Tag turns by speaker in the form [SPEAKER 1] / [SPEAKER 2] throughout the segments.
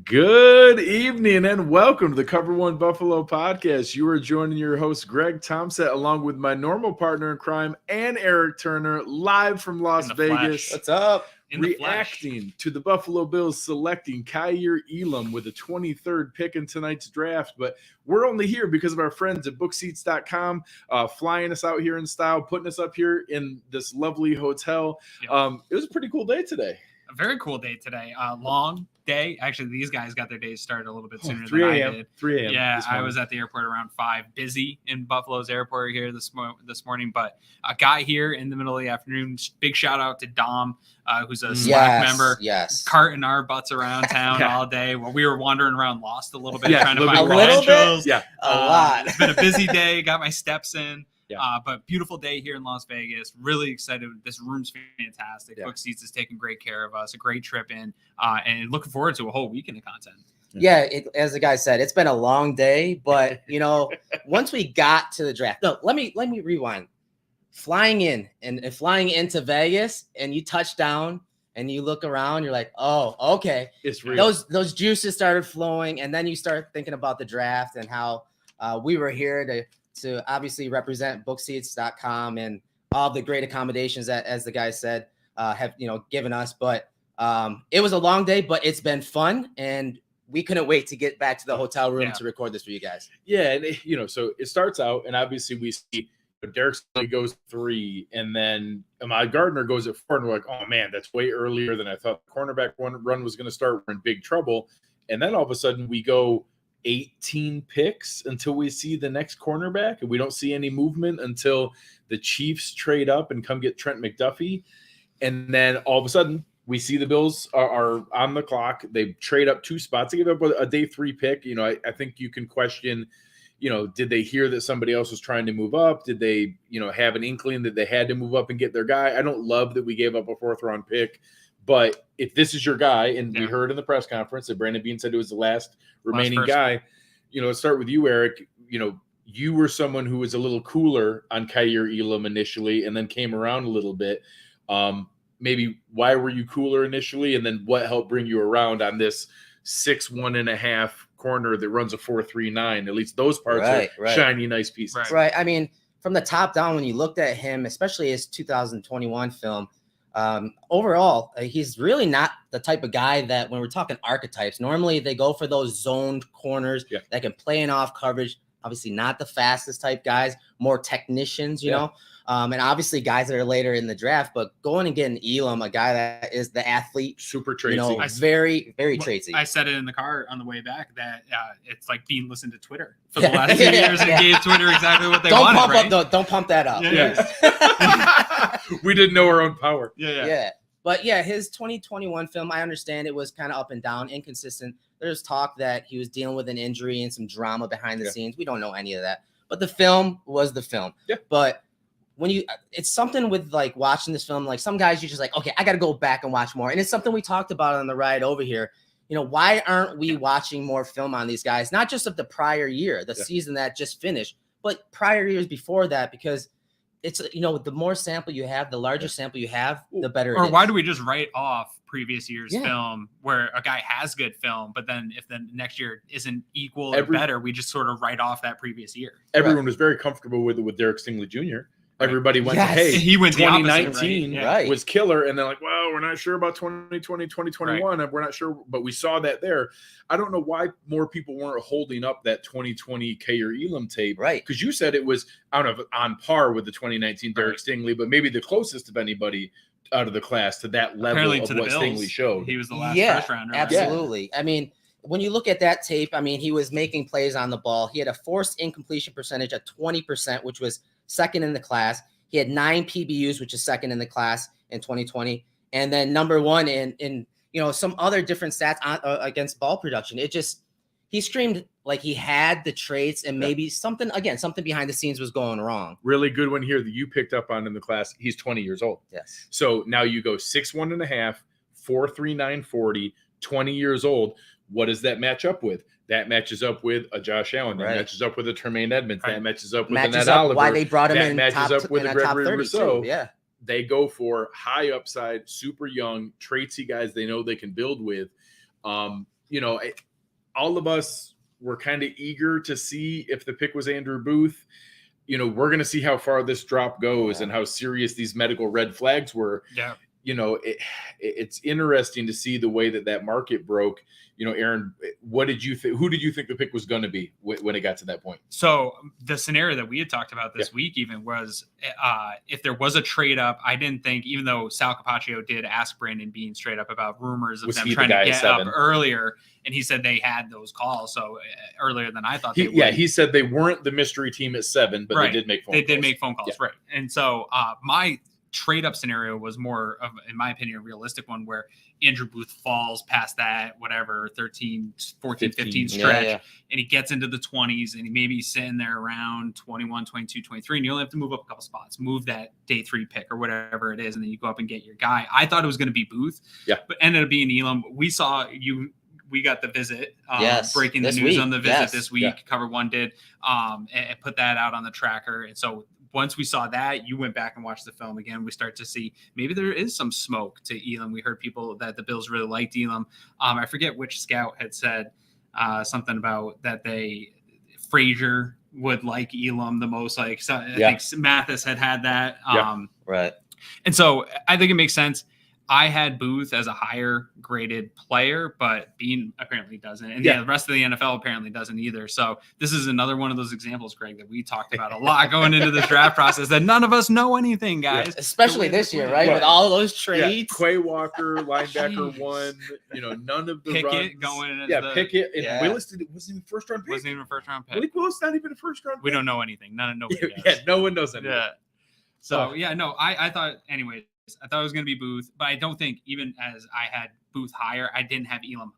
[SPEAKER 1] Good evening and welcome to the Cover One Buffalo podcast. You are joining your host, Greg Thompson, along with my normal partner in crime and Erik Turner, live from Las Vegas.
[SPEAKER 2] What's up?
[SPEAKER 1] Reacting to the Buffalo Bills selecting Kaiir Elam with the 23rd pick in tonight's draft. But we're only here because of our friends at bookseats.com, flying us out here in style, putting us up here in this lovely hotel. Yep. It was a pretty cool day today.
[SPEAKER 3] A very cool day today. Long day. Actually, these guys got their days started a little bit sooner
[SPEAKER 1] 3
[SPEAKER 3] than
[SPEAKER 1] a.m.
[SPEAKER 3] I did.
[SPEAKER 1] 3 a.m.
[SPEAKER 3] Yeah, I was at the airport around 5, busy in Buffalo's airport here this morning. But a guy here in the middle of the afternoon. Big shout out to Dom, who's a Slack member.
[SPEAKER 2] Yes,
[SPEAKER 3] carting our butts around town all day while we were wandering around lost a little bit, trying to
[SPEAKER 2] a
[SPEAKER 3] find
[SPEAKER 2] little
[SPEAKER 3] credentials.
[SPEAKER 2] bit. Yeah, a lot.
[SPEAKER 3] It's been a busy day. Got my steps in.
[SPEAKER 1] Yeah.
[SPEAKER 3] But beautiful day here in Las Vegas. Really excited. This room's fantastic.
[SPEAKER 1] Yeah.
[SPEAKER 3] Book Seats is taking great care of us. A great trip in, and looking forward to a whole weekend of content.
[SPEAKER 2] Yeah, as the guy said, it's been a long day, but once we got to the draft, let me rewind. Flying in and flying into Vegas, and you touch down, and you look around, you're like, oh, okay,
[SPEAKER 1] it's real.
[SPEAKER 2] Those juices started flowing, and then you start thinking about the draft and how we were here to obviously represent bookseats.com and all the great accommodations that, as the guy said, have given us. But it was a long day, but it's been fun, and we couldn't wait to get back to the hotel room to record this for you guys.
[SPEAKER 1] Yeah, and so it starts out, and obviously we see Derek goes 3, and then Ahmad Gardner goes at 4, and we're like, oh man, that's way earlier than I thought the cornerback run was going to start. We're in big trouble, and then all of a sudden we go 18 picks until we see the next cornerback, and we don't see any movement until the Chiefs trade up and come get Trent McDuffie, and then all of a sudden we see the Bills are on the clock. They trade up 2 spots. They give up a day 3 pick. I think you can question, did they hear that somebody else was trying to move up? Did they, have an inkling that they had to move up and get their guy? I don't love that we gave up a 4th round pick. But if this is your guy, and we heard in the press conference that Brandon Beane said it was the last remaining guy, let's start with you, Erik. You were someone who was a little cooler on Kaiir Elam initially and then came around a little bit. Maybe why were you cooler initially, and then what helped bring you around on this 6'1.5" corner that runs a 4.39? At least those parts are shiny, nice pieces.
[SPEAKER 2] Right. I mean, from the top down, when you looked at him, especially his 2021 film, overall, he's really not the type of guy that, when we're talking archetypes, normally they go for those zoned corners that can play in off coverage. Obviously not the fastest type guys, more technicians, you know, and obviously guys that are later in the draft, but going and getting Elam, a guy that is the athlete,
[SPEAKER 1] super traitsy,
[SPEAKER 2] very, very traitsy.
[SPEAKER 3] I said it in the car on the way back that it's like Bean listened to Twitter for the last 2 years and gave Twitter exactly what they wanted.
[SPEAKER 2] Don't pump that up.
[SPEAKER 1] We didn't know our own power.
[SPEAKER 2] Yeah. But yeah, his 2021 film, I understand it was kind of up and down, inconsistent. There's talk that he was dealing with an injury and some drama behind the scenes. We don't know any of that. But the film was the film. Yeah. But when it's something with like watching this film, like some guys you're just like, okay, I got to go back and watch more. And it's something we talked about on the ride over here. Why aren't we watching more film on these guys? Not just of the prior year, the season that just finished, but prior years before that, because it's, the more sample you have, the larger sample you have, the better it is.
[SPEAKER 3] Or why do we just write off previous year's film where a guy has good film, but then if the next year isn't equal or better, we just sort of write off that previous year.
[SPEAKER 1] Everyone was very comfortable with Derek Stingley Jr. Everybody went, hey,
[SPEAKER 3] he went
[SPEAKER 1] 2019 was killer. And they're like, well, we're not sure about 2020, 2021. We're not sure, but we saw that there. I don't know why more people weren't holding up that 2020 Kaiir Elam tape.
[SPEAKER 2] Right. Because
[SPEAKER 1] you said it was, I don't know, on par with the 2019 Derek Stingley, but maybe the closest of anybody out of the class to that level
[SPEAKER 3] apparently
[SPEAKER 1] of what Stingley showed.
[SPEAKER 3] He was the last first rounder.
[SPEAKER 2] Absolutely. I mean, when you look at that tape, I mean, he was making plays on the ball. He had a forced incompletion percentage of 20%, which was second in the class. He had 9 PBUs, which is second in the class in 2020. And then number 1 in some other different stats against ball production. He screamed like he had the traits, and maybe something behind the scenes was going wrong.
[SPEAKER 1] Really good one here that you picked up on in the class. He's 20 years old.
[SPEAKER 2] Yes.
[SPEAKER 1] So now you go 6'1.5", 4.39 40, 20 years old. What does that match up with? That matches up with a Josh Allen. That matches up with a Tremaine Edmonds. That matches up with a Ned Oliver.
[SPEAKER 2] Why they brought him
[SPEAKER 1] that
[SPEAKER 2] in
[SPEAKER 1] matches up with a Gregory Rousseau.
[SPEAKER 2] Yeah.
[SPEAKER 1] They go for high upside, super young, traitsy guys they know they can build with. all of us were kind of eager to see if the pick was Andrew Booth. We're going to see how far this drop goes and how serious these medical red flags were.
[SPEAKER 3] Yeah.
[SPEAKER 1] It's interesting to see the way that market broke. Aaron, what did you think? Who did you think the pick was going to be when it got to that point?
[SPEAKER 3] So the scenario that we had talked about this week even was if there was a trade up, I didn't think, even though Sal Capaccio did ask Brandon Bean straight up about rumors of them trying to get up earlier, and he said they had those calls earlier than I thought they would.
[SPEAKER 1] Yeah, he said they weren't the mystery team at 7, but they did make phone calls.
[SPEAKER 3] They did make phone calls, right. And so my trade up scenario was more of, in my opinion, a realistic one where Andrew Booth falls past that, 13, 14, 15 stretch, and he gets into the 20s, and he maybe sitting there around 21, 22, 23, and you only have to move up a couple spots, move that day 3 pick or whatever it is, and then you go up and get your guy. I thought it was going to be Booth, but ended up being Elam. We got the visit, breaking the news on the visit this week. Yeah. Cover One did, and put that out on the tracker. And so once we saw that, you went back and watched the film again. We start to see maybe there is some smoke to Elam. We heard people that the Bills really liked Elam. I forget which scout had said something about that Frazier would like Elam the most. I think Mathis had that.
[SPEAKER 2] Right.
[SPEAKER 3] And so I think it makes sense. I had Booth as a higher graded player, but Bean apparently doesn't. And the rest of the NFL apparently doesn't either. So this is another one of those examples, Greg, that we talked about a lot going into this draft process that none of us know anything, guys.
[SPEAKER 2] Especially this year, right? With all those trades.
[SPEAKER 1] Quay Walker, linebacker 1, none of the
[SPEAKER 3] Pickett
[SPEAKER 1] runs.
[SPEAKER 3] Going
[SPEAKER 1] Pickett. And Willis wasn't even a first-round pick.
[SPEAKER 3] Wasn't even a first-round pick.
[SPEAKER 1] Malik Willis not even a first-round pick.
[SPEAKER 3] We don't know anything. Nobody does.
[SPEAKER 1] No one knows anything.
[SPEAKER 3] Yeah. So, I thought, anyway, I thought it was going to be Booth, but I don't think even as I had Booth higher, I didn't have Elam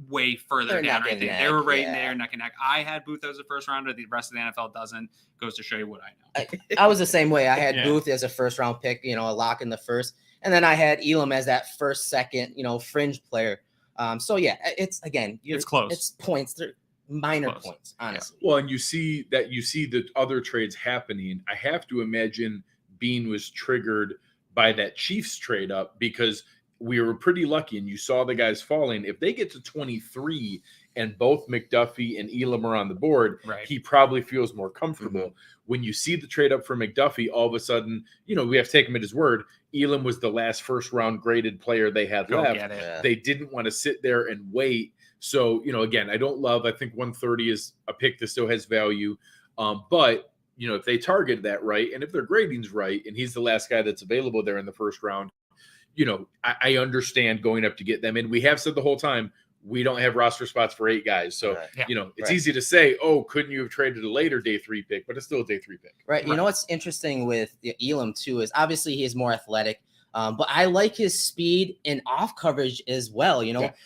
[SPEAKER 3] way further down. I think they were right there, neck and neck. I had Booth as a first rounder. The rest of the NFL doesn't. Goes to show you what I know.
[SPEAKER 2] I was the same way. I had Booth as a first round pick, a lock in the first. And then I had Elam as that first, second, fringe player. It's close. It's points. They're minor points, honestly.
[SPEAKER 1] Well, and you see the other trades happening. I have to imagine Bean was triggered by that Chiefs trade up because we were pretty lucky and you saw the guys falling. If they get to 23 and both McDuffie and Elam are on the board, he probably feels more comfortable. Mm-hmm. When you see the trade up for McDuffie, all of a sudden, we have to take him at his word. Elam was the last first round graded player they had left. They didn't want to sit there and wait. So, again, I think 130 is a pick that still has value. But if they target that right, and if their grading's right, and he's the last guy that's available there in the first round, I understand going up to get them. And we have said the whole time, we don't have roster spots for 8 guys. So, it's easy to say, couldn't you have traded a later day 3 pick, but it's still a day 3 pick.
[SPEAKER 2] Right. You know, what's interesting with Elam too, is obviously he is more athletic. But I like his speed and off coverage as well.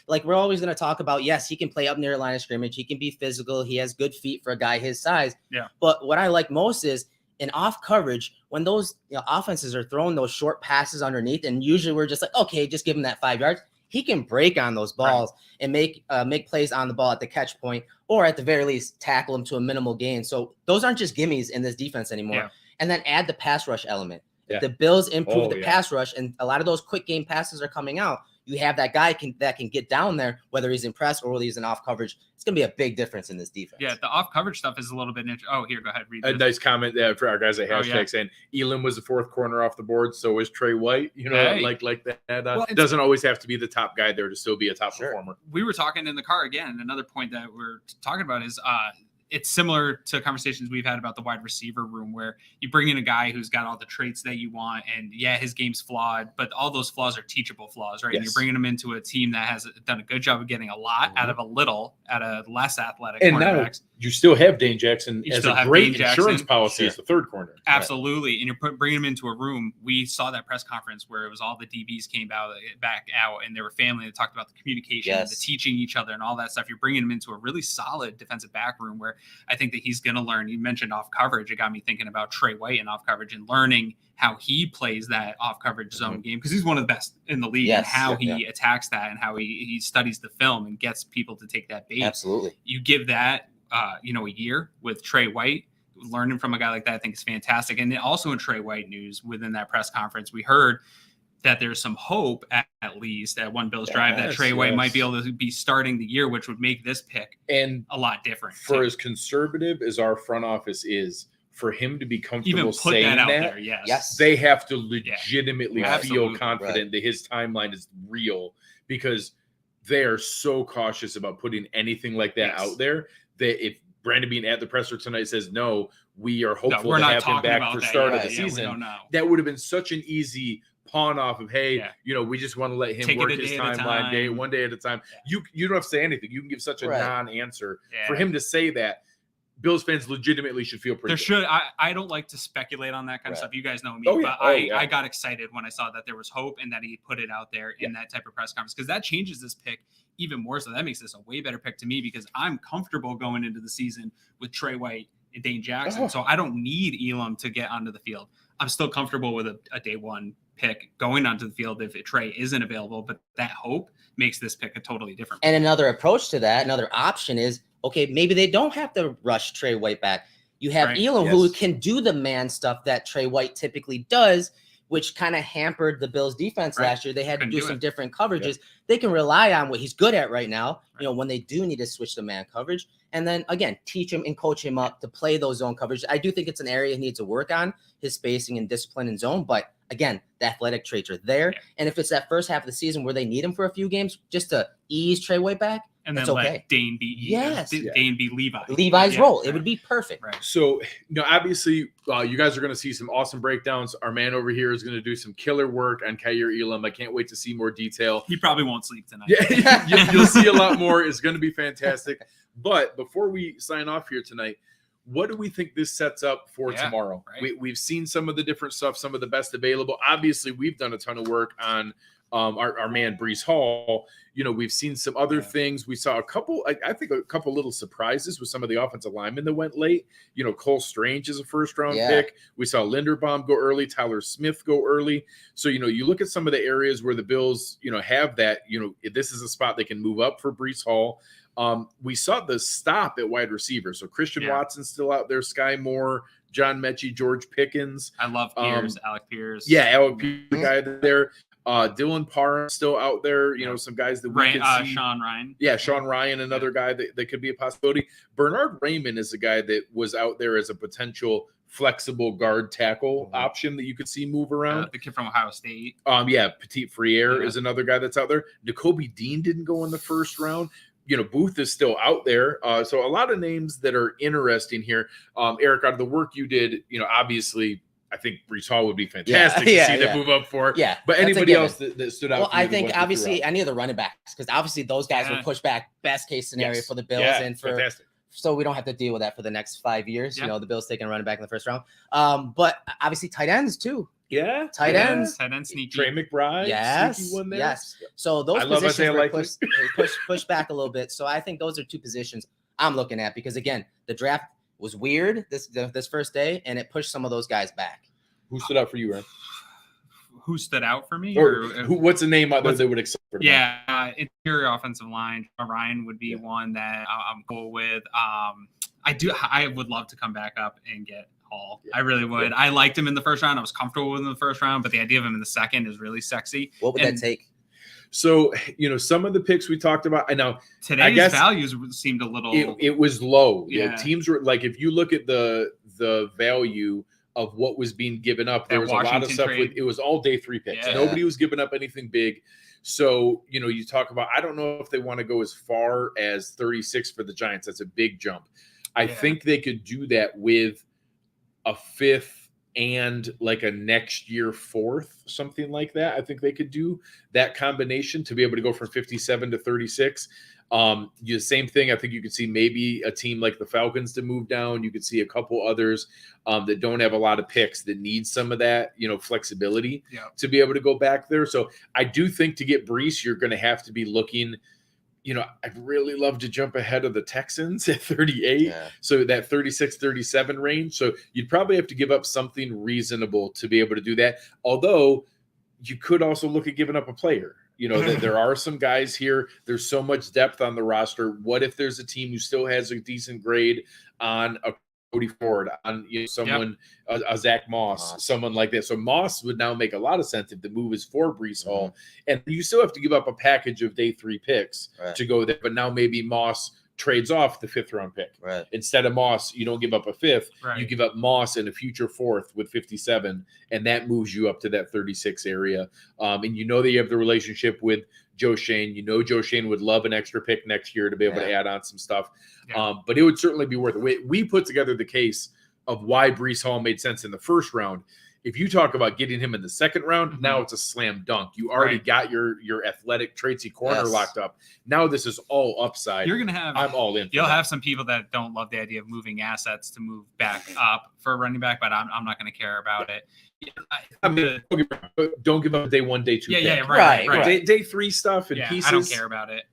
[SPEAKER 2] Like we're always going to talk about, yes, he can play up near the line of scrimmage. He can be physical. He has good feet for a guy his size. Yeah. But what I like most is in off coverage, when those offenses are throwing those short passes underneath, and usually we're just like, okay, just give him that 5 yards. He can break on those balls and make plays on the ball at the catch point, or at the very least tackle him to a minimal gain. So those aren't just gimmies in this defense anymore. Yeah. And then add the pass rush element. If the Bills improve the pass rush and a lot of those quick game passes are coming out, you have that guy that can get down there, whether he's in press or whether he's in off coverage. It's going to be a big difference in this defense.
[SPEAKER 3] Yeah, the off coverage stuff is a little bit interesting. Oh, here, go ahead. Read
[SPEAKER 1] a nice comment for our guys at hashtag saying Elam was the 4th corner off the board, so was Trey White. Like that. Well, it doesn't always have to be the top guy there to still be a top performer.
[SPEAKER 3] We were talking in the car again. Another point that we're talking about is it's similar to conversations we've had about the wide receiver room, where you bring in a guy who's got all the traits that you want, and his game's flawed, but all those flaws are teachable flaws, right? Yes. And you're bringing him into a team that has done a good job of getting a lot out of a little, out of less athletic cornerbacks.
[SPEAKER 1] You still have Dane Jackson as a great insurance policy as the 3rd corner.
[SPEAKER 3] Absolutely. And you're bringing him into a room. We saw that press conference where it was all the DBs came back out, and they were family that talked about the communication, the teaching each other and all that stuff. You're bringing him into a really solid defensive back room where I think that he's going to learn. You mentioned off coverage. It got me thinking about Trey White and off coverage and learning how he plays that off coverage zone game, because he's one of the best in the league, and how he attacks that and how he studies the film and gets people to take that bait.
[SPEAKER 2] Absolutely.
[SPEAKER 3] You give that, a year with Trey White, learning from a guy like that, I think is fantastic. And then also in Trey White news within that press conference, we heard that there's some hope at least at one Bills drive that Trey White might be able to be starting the year, which would make this pick
[SPEAKER 1] and
[SPEAKER 3] a lot different.
[SPEAKER 1] For as conservative as our front office is, for him to be comfortable
[SPEAKER 3] even put
[SPEAKER 1] saying
[SPEAKER 3] that out
[SPEAKER 1] that,
[SPEAKER 3] there, yes,
[SPEAKER 1] they have to legitimately feel confident
[SPEAKER 2] right.
[SPEAKER 1] that his timeline is real, because they are so cautious about putting anything like that out there that if Brandon Beane at the presser tonight says, no, we are hopeful to have him back for start of the season, that would have been such an easy pawn off of, hey, we just want to let him work his timeline one day at a time. You don't have to say anything. You can give such a non-answer. For him to say that, Bills fans legitimately should feel pretty good.
[SPEAKER 3] I don't like to speculate on that kind of stuff. You guys know me, but I got excited when I saw that there was hope and that he put it out there in that type of press conference, because that changes this pick even more. So that makes this a way better pick to me, because I'm comfortable going into the season with Trey White and Dane Jackson. So I don't need Elam to get onto the field. I'm still comfortable with a day one pick going onto the field if Trey isn't available, but that hope makes this pick a totally different pick.
[SPEAKER 2] And another approach to that, another option is, okay, maybe they don't have to rush Trey White back. You have Elam who can do the man stuff that Trey White typically does, which kind of hampered the Bills defense last year. They had to do some different coverages. They can rely on what he's good at right now, when they do need to switch to man coverage. And then, again, teach him and coach him up to play those zone coverage. I do think it's an area he needs to work on, his spacing and discipline in zone. But, again, the athletic traits are there. Yeah. And if it's that first half of the season where they need him for a few games just to ease Trey White back,
[SPEAKER 3] and then let Dane be Dane be
[SPEAKER 2] Levi's role. It would be perfect.
[SPEAKER 1] Right. So, obviously, you guys are going to see some awesome breakdowns. Our man over here is going to do some killer work on Kaiir Elam. I can't wait to see more detail.
[SPEAKER 3] He probably won't sleep tonight.
[SPEAKER 1] Yeah, you'll see a lot more. It's going to be fantastic. But before we sign off here tonight, what do we think this sets up for tomorrow? Right. We've seen some of the different stuff, some of the best available. Obviously, we've done a ton of work on our man Breece Hall. We've seen some other things. We saw I think a couple little surprises with some of the offensive linemen that went late. Cole Strange is a first round pick. We saw Linderbaum go early, Tyler Smith go early. So, you look at some of the areas where the Bills, have that, this is a spot they can move up for Breece Hall. We saw the stop at wide receiver. So Christian Watson's still out there, Sky Moore, John Mechie, George Pickens.
[SPEAKER 3] I love Pierce, Alec Pierce.
[SPEAKER 1] Yeah, Alec Pierce, the guy there. Dylan Parham still out there. Some guys that we can see.
[SPEAKER 3] Sean Ryan.
[SPEAKER 1] Yeah, Sean Ryan, another guy that could be a possibility. Bernard Raymond is a guy that was out there as a potential flexible guard tackle option that you could see move around.
[SPEAKER 3] The kid from Ohio State.
[SPEAKER 1] Petit Friere is another guy that's out there. Nakobe Dean didn't go in the first round. Booth is still out there. So a lot of names that are interesting here. Eric, out of the work you did, obviously, I think Breece Hall would be fantastic to see that move up for.
[SPEAKER 2] Yeah.
[SPEAKER 1] But anybody else that stood out?
[SPEAKER 2] Well, I think obviously any of the running backs, because obviously those guys would push back best case scenario for the Bills and for so we don't have to deal with that for the next 5 years. The Bills taking a running back in the first round. But obviously tight ends too.
[SPEAKER 1] Yeah,
[SPEAKER 2] tight ends
[SPEAKER 3] sneaky.
[SPEAKER 1] Trey McBride,
[SPEAKER 2] yes,
[SPEAKER 1] one there.
[SPEAKER 2] Yes. So those positions were push back a little bit. So I think those are two positions I'm looking at, because again, the draft was weird this first day, and it pushed some of those guys back.
[SPEAKER 1] Who stood out for you, Ryan?
[SPEAKER 3] Who stood out for me?
[SPEAKER 1] What's a name other that would accept?
[SPEAKER 3] Interior offensive line. Ryan would be one that I'm cool with. I would love to come back up and get Hall. I really would. I liked him in the first round. I was comfortable with him in the first round, but the idea of him in the second is really sexy.
[SPEAKER 2] What would that take?
[SPEAKER 1] So, some of the picks we talked about, I know
[SPEAKER 3] today's values seemed a little.
[SPEAKER 1] It was low. Teams were like, if you look at the value of what was being given up, there was Washington a lot of stuff. It was all day 3 picks. Nobody was giving up anything big. So, you talk about, I don't know if they want to go as far as 36 for the Giants. That's a big jump. I think they could do that with a 5th and like a next year 4th, something like that. I think they could do that combination to be able to go from 57 to 36. The same thing. I think you could see maybe a team like the Falcons to move down. You could see a couple others that don't have a lot of picks that need some of that, flexibility to be able to go back there. So I do think to get Breece, you're going to have to be looking. I'd really love to jump ahead of the Texans at 38. Yeah. So that 36, 37 range. So you'd probably have to give up something reasonable to be able to do that. Although you could also look at giving up a player. That there are some guys here. There's so much depth on the roster. What if there's a team who still has a decent grade on a Cody Ford, on someone, a Zach Moss, someone like that. So Moss would now make a lot of sense if the move is for Breece Hall, and you still have to give up a package of day 3 picks to go there. But now maybe Moss trades off the 5th round pick. Instead of Moss, you don't give up a 5th, you give up Moss and a future 4th with 57, and that moves you up to that 36 area. And that you have the relationship with Joe Shane. Joe Shane would love an extra pick next year to be able to add on some stuff. But it would certainly be worth it. We put together the case of why Breece Hall made sense in the 1st round. If you talk about getting him in the 2nd round, now it's a slam dunk. You already got your athletic traitsy corner locked up. Now this is all upside.
[SPEAKER 3] You're gonna have.
[SPEAKER 1] I'm all in.
[SPEAKER 3] You'll have some people that don't love the idea of moving assets to move back up for a running back, but I'm not going to care about it.
[SPEAKER 1] Don't give up day 1, day 2.
[SPEAKER 3] Right.
[SPEAKER 1] Day 3 stuff and pieces.
[SPEAKER 3] I don't care about it.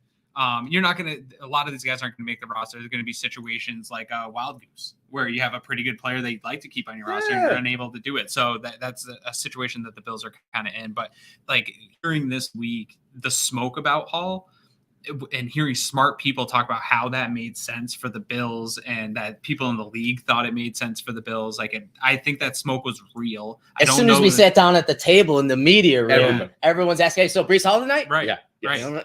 [SPEAKER 3] You're not going to, a lot of these guys aren't going to make the roster. There's going to be situations like Wild Goose where you have a pretty good player that you'd like to keep on your roster and you're unable to do it. So that's a situation that the Bills are kind of in. But like hearing this week, the smoke about Hall and hearing smart people talk about how that made sense for the Bills and that people in the league thought it made sense for the Bills. I think that smoke was real.
[SPEAKER 2] As soon as we sat down at the table in the media room, everyone's asking, hey, so Breece Hall tonight?
[SPEAKER 3] Right.
[SPEAKER 1] Yeah.
[SPEAKER 3] Right.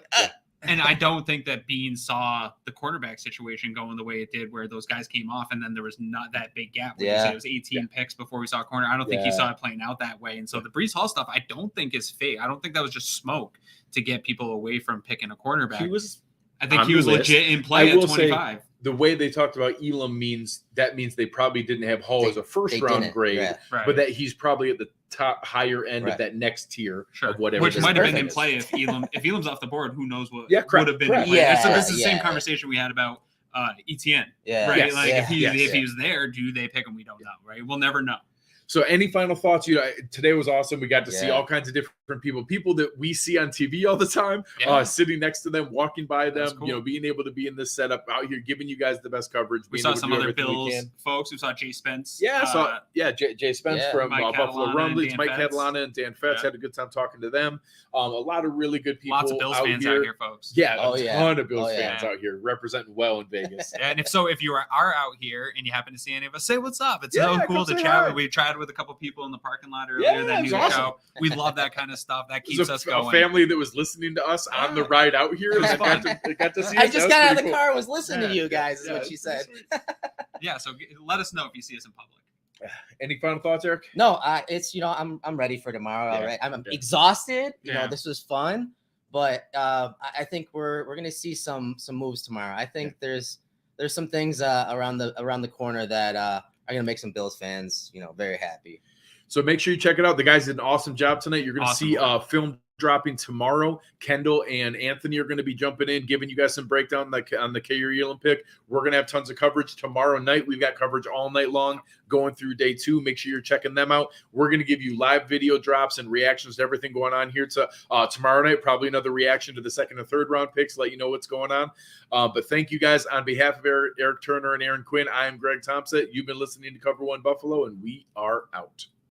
[SPEAKER 3] And I don't think that Bean saw the quarterback situation going the way it did, where those guys came off and then there was not that big gap. It was 18 picks before we saw a corner. I don't think he saw it playing out that way. And so the Breece Hall stuff, I don't think is fake. I don't think that was just smoke to get people away from picking a quarterback. I think he was legit in play at 25.
[SPEAKER 1] The way they talked about Elam means they probably didn't have Hall as a 1st round grade, but that he's probably at the top higher end of that next tier of whatever.
[SPEAKER 3] Which might have been in play if Elam's off the board. Who knows what would have been in play. So this is the same conversation we had about ETN. Right? If he was there, do they pick him? We don't know. Right? We'll never know.
[SPEAKER 1] So any final thoughts? Today was awesome. We got to see all kinds of different people that we see on TV all the time, sitting next to them, walking by them, being able to be in this setup out here, giving you guys the best coverage.
[SPEAKER 3] We saw some other Bills folks. We saw Jay Spence.
[SPEAKER 1] Jay Spence from Buffalo Rumblings, Mike
[SPEAKER 3] Fetz.
[SPEAKER 1] Catalana and Dan Fetz. Had a good time talking to them. A lot of really good people.
[SPEAKER 3] Lots of Bills fans out here, folks.
[SPEAKER 1] A ton of Bills fans out here representing well in Vegas.
[SPEAKER 3] And if you are out here and you happen to see any of us, say what's up. It's so cool to chat. We chatted with a couple people in the parking lot earlier that knew the show. We love that kind of stuff. That keeps us going.
[SPEAKER 1] A family that was listening to us on the ride out here. They got to see us.
[SPEAKER 2] I just got out of the car and was listening to you guys, is what she said.
[SPEAKER 3] So let us know if you see us in public.
[SPEAKER 1] Any final thoughts, Eric?
[SPEAKER 2] No, it's I'm ready for tomorrow. All right, I'm exhausted. This was fun, but I think we're gonna see some moves tomorrow. I think there's some things around the corner that are gonna make some Bills fans very happy.
[SPEAKER 1] So make sure you check it out. The guys did an awesome job tonight. You're gonna see film dropping tomorrow. Kendall and Anthony are going to be jumping in, giving you guys some breakdown on the Kaiir Elam pick. We're going to have tons of coverage tomorrow night. We've got coverage all night long going through day 2. Make sure you're checking them out. We're going to give you live video drops and reactions to everything going on here. Tomorrow night, probably another reaction to the 2nd and 3rd round picks, let you know what's going on. But thank you guys. On behalf of Eric Turner and Aaron Quinn, I am Greg Thompson. You've been listening to Cover One Buffalo, and we are out.